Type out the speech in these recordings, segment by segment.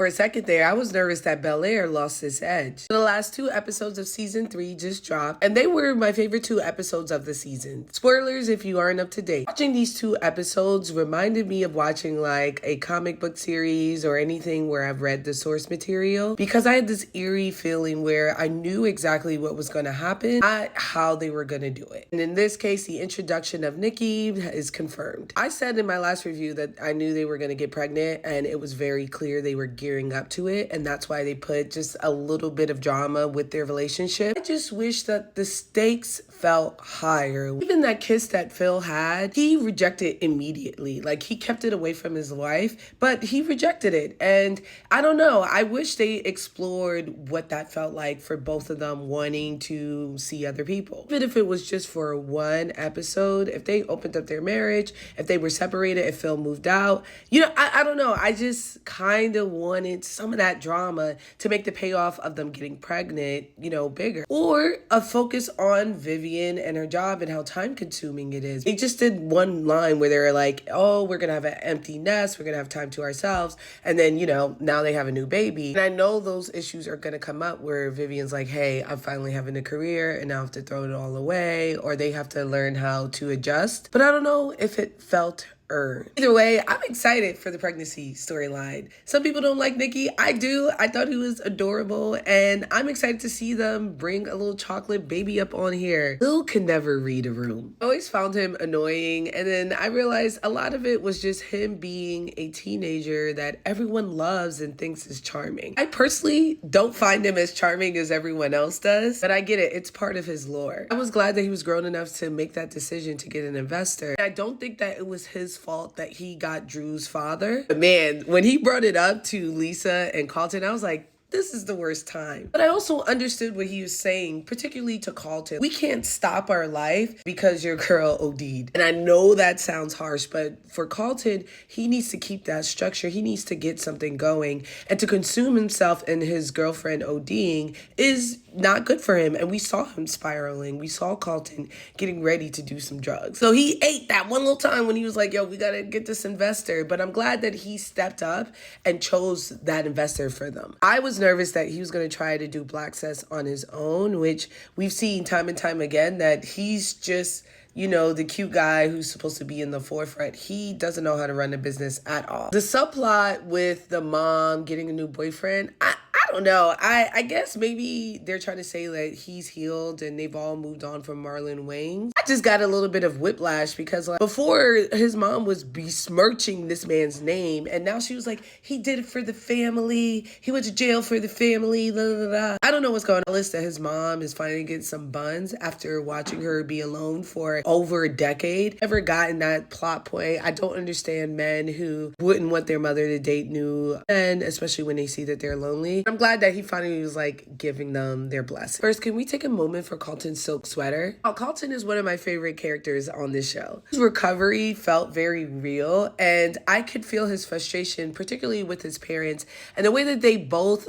For a second there, I was nervous that Bel Air lost its edge. The last two episodes of season 3 just dropped, and they were my favorite two episodes of the season. Spoilers if you aren't up to date. Watching these two episodes reminded me of watching like a comic book series or anything where I've read the source material, because I had this eerie feeling where I knew exactly what was going to happen, not how they were going to do it. And in this case, the introduction of Nikki is confirmed. I said in my last review that I knew they were going to get pregnant, and it was very clear they were gearing up to it, and that's why they put just a little bit of drama with their relationship. I just wish that the stakes felt higher. Even that kiss that Phil had, he rejected immediately. Like, he kept it away from his wife, but he rejected it. And I don't know, I wish they explored what that felt like for both of them wanting to see other people. Even if it was just for one episode, if they opened up their marriage, if they were separated, if Phil moved out, I don't know. I just kind of wanted some of that drama to make the payoff of them getting pregnant, bigger. Or a focus on Vivian and her job and how time consuming it is. They just did one line where they were like, oh, we're going to have an empty nest. We're going to have time to ourselves. And then, now they have a new baby. And I know those issues are going to come up where Vivian's like, hey, I'm finally having a career and now I have to throw it all away. Or they have to learn how to adjust. But I don't know if it felt earned. Either way, I'm excited for the pregnancy storyline. Some people don't like Nikki. I do. I thought he was adorable, and I'm excited to see them bring a little chocolate baby up on here. Lil can never read a room. I always found him annoying, and then I realized a lot of it was just him being a teenager that everyone loves and thinks is charming. I personally don't find him as charming as everyone else does, but I get it. It's part of his lore. I was glad that he was grown enough to make that decision to get an investor. I don't think that it was his fault that he got Drew's father. But man, when he brought it up to Lisa and Carlton, I was like, this is the worst time. But I also understood what he was saying, particularly to Carlton. We can't stop our life because your girl OD'd. And I know that sounds harsh, but for Carlton, he needs to keep that structure. He needs to get something going. And to consume himself and his girlfriend ODing is not good for him. And we saw him spiraling. We saw Carlton getting ready to do some drugs. So he ate that one little time when he was like, yo, we gotta get this investor. But I'm glad that he stepped up and chose that investor for them. I was nervous that he was going to try to do Black Cess on his own, which we've seen time and time again that he's just, the cute guy who's supposed to be in the forefront. He doesn't know how to run a business at all. The subplot with the mom getting a new boyfriend, I don't know. I guess maybe they're trying to say that he's healed and they've all moved on from Marlon Wayans. I just got a little bit of whiplash because before his mom was besmirching this man's name, and now she was like, he did it for the family. He went to jail for the family. Blah, blah, blah. I don't know what's going on. That his mom is finally getting some buns after watching her be alone for over a decade. Never gotten that plot point. I don't understand men who wouldn't want their mother to date new men, especially when they see that they're lonely. I'm glad that he finally was like giving them their blessing. First, can we take a moment for Carlton's silk sweater? Carlton is one of my favorite characters on this show. His recovery felt very real, and I could feel his frustration, particularly with his parents, and the way that they both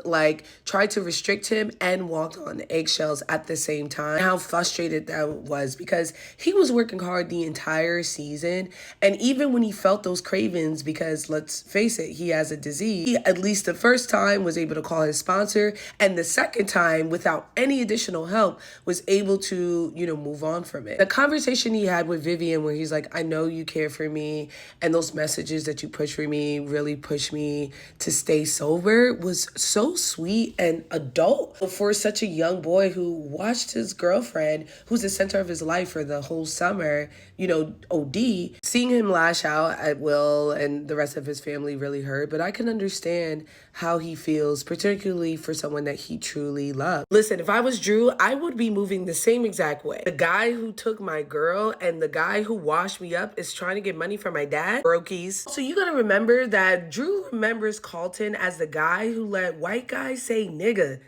tried to restrict him and walked on eggshells at the same time. How frustrated that was, because he was working hard the entire season, and even when he felt those cravings, because let's face it, he has a disease, he, at least the first time, was able to call his sponsor, and the second time, without any additional help, was able to, move on from it. The conversation he had with Vivian where he's like, I know you care for me, and those messages that you push for me really push me to stay sober, was so sweet and adult for such a young boy who watched his girlfriend, who's the center of his life for the whole summer, OD. Seeing him lash out at Will and the rest of his family really hurt, but I can understand how he feels, particularly for someone that he truly loved. Listen, if I was Drew, I would be moving the same exact way. The guy who took my girl and the guy who washed me up is trying to get money from my dad. Brokies. So you gotta remember that Drew remembers Carlton as the guy who let white guys say nigga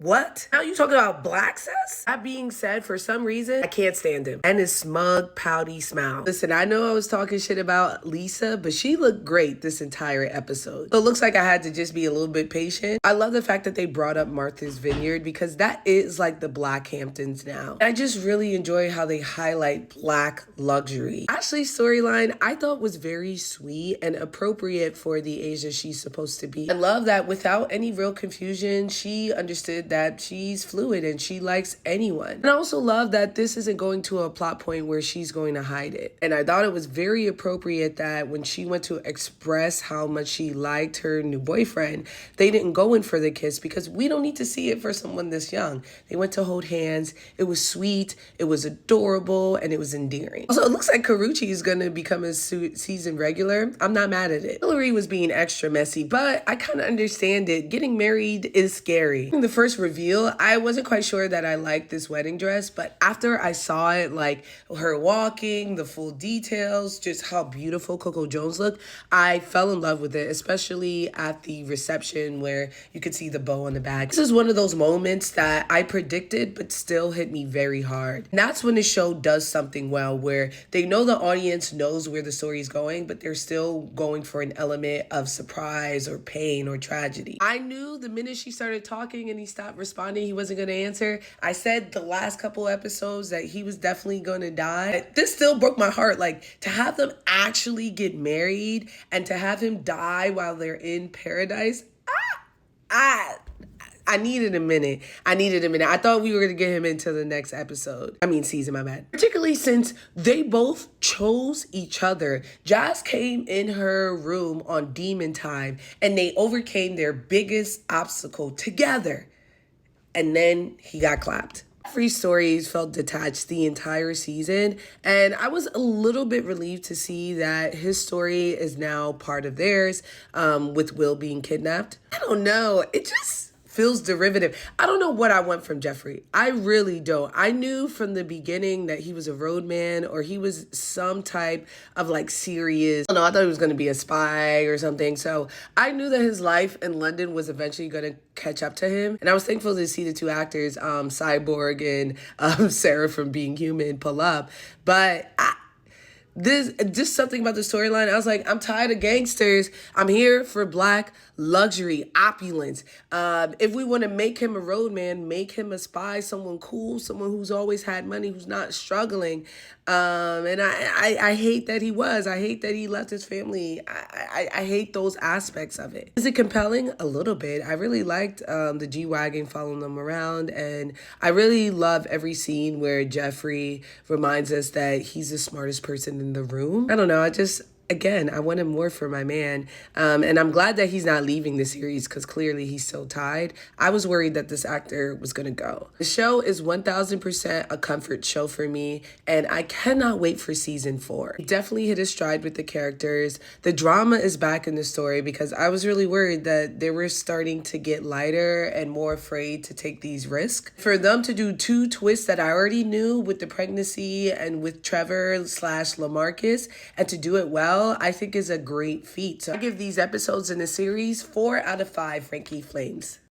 What? Now you talking about black sis? That being said, for some reason, I can't stand him. And his smug, pouty smile. Listen, I know I was talking shit about Lisa, but she looked great this entire episode. So it looks like I had to just be a little bit patient. I love the fact that they brought up Martha's Vineyard because that is like the Black Hamptons now. I just really enjoy how they highlight black luxury. Ashley's storyline I thought was very sweet and appropriate for the Asia she's supposed to be. I love that without any real confusion, she understood that she's fluid and she likes anyone. And I also love that this isn't going to a plot point where she's going to hide it. And I thought it was very appropriate that when she went to express how much she liked her new boyfriend, they didn't go in for the kiss because we don't need to see it for someone this young. They went to hold hands. It was sweet, it was adorable, and it was endearing. Also, it looks like Karuchi is going to become a season regular. I'm not mad at it. Hillary was being extra messy, but I kind of understand it. Getting married is scary. In the first reveal, I wasn't quite sure that I liked this wedding dress, but after I saw it, like her walking, the full details, just how beautiful Coco Jones looked, I fell in love with it, especially at the reception where you could see the bow on the back. This is one of those moments that I predicted, but still hit me very hard. And that's when the show does something well, where they know the audience knows where the story is going, but they're still going for an element of surprise or pain or tragedy. I knew the minute she started talking and he stopped responding, he wasn't going to answer. I said the last couple episodes that he was definitely going to die. This still broke my heart. Like, to have them actually get married and to have him die while they're in paradise, I needed a minute. I thought we were going to get him into the next season, my bad. Particularly since they both chose each other. Jazz came in her room on demon time and they overcame their biggest obstacle together. And then he got clapped. Jeffrey's stories felt detached the entire season, and I was a little bit relieved to see that his story is now part of theirs, with Will being kidnapped. I don't know. It just feels derivative. I don't know what I want from Jeffrey. I really don't. I knew from the beginning that he was a roadman or he was some type of like serious, I don't know, I thought he was going to be a spy or something. So I knew that his life in London was eventually going to catch up to him. And I was thankful to see the two actors, Cyborg and Sarah from Being Human, pull up. But this just something about the storyline. I was like, I'm tired of gangsters. I'm here for black luxury, opulence. If we want to make him a roadman, make him a spy, someone cool, someone who's always had money, who's not struggling. And I hate that he was. I hate that he left his family. I hate those aspects of it. Is it compelling? A little bit. I really liked the G-Wagon following them around. And I really love every scene where Jeffrey reminds us that he's the smartest person in the room. I don't know. Again, I wanted more for my man. And I'm glad that he's not leaving the series because clearly he's so tied. I was worried that this actor was going to go. The show is 1000% a comfort show for me, and I cannot wait for season 4. It definitely hit a stride with the characters. The drama is back in the story because I was really worried that they were starting to get lighter and more afraid to take these risks. For them to do 2 twists that I already knew with the pregnancy and with Trevor/LaMarcus, and to do it well, I think is a great feat. So I give these episodes in the series 4 out of 5 Frankie Flames.